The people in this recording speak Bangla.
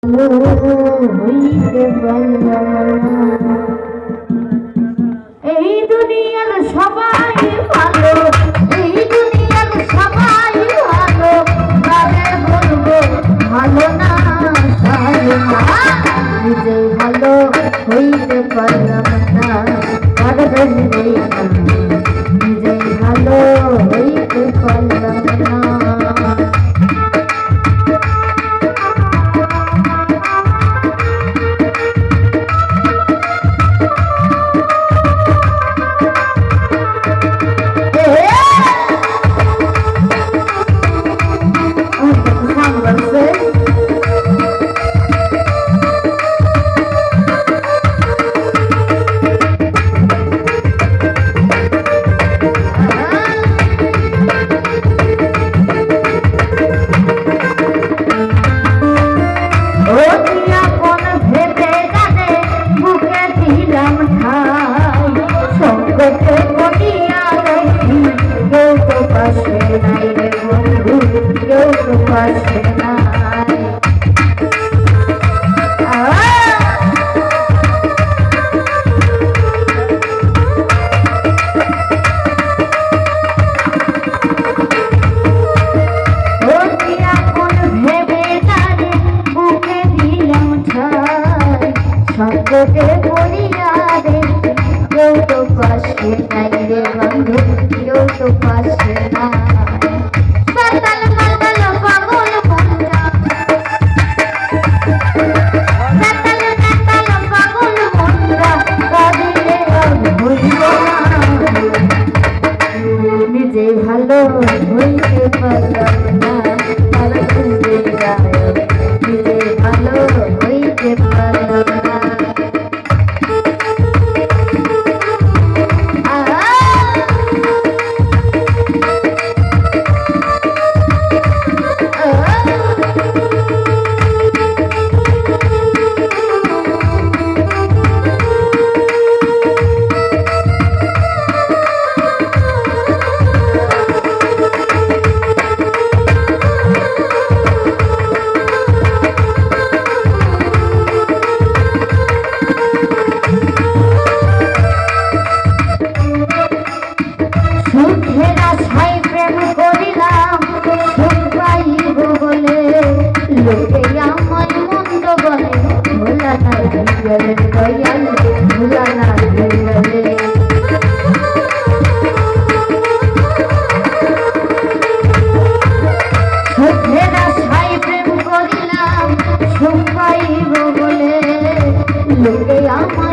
হইতে পারলাম না। এই দুনিয়ার সবাই ভালো, এই দুনিয়ার সবাই ভালো, কারে বলবো ভালো না ভালো না। নিজেই ভালো হইতে পারলাম না, কার দোষ দেই না, নিজেই ভালো হইতে পারলাম না। সঙ্গতে বলিয়া রে কেউ তো পাশে নাই রে বন্ধু, কেউ তো পাশে নাই। পাতাল পাতাল পাগল মনটা, পাতাল পাতাল পাগল মনটা কাঁদিলে আর ভুলিব না। নিজে ভালো হইতে পারলাম না, আর খুঁজে যায় নিজে ভালো হইতে পারলাম না। লোকে আমার মন্দ বলে, ভোলা না গেলে দয়াল, ভোলা না গেলে। সুখের আশায় প্রেম করিলাম, সুখ পাইব বলে, লোকে আমার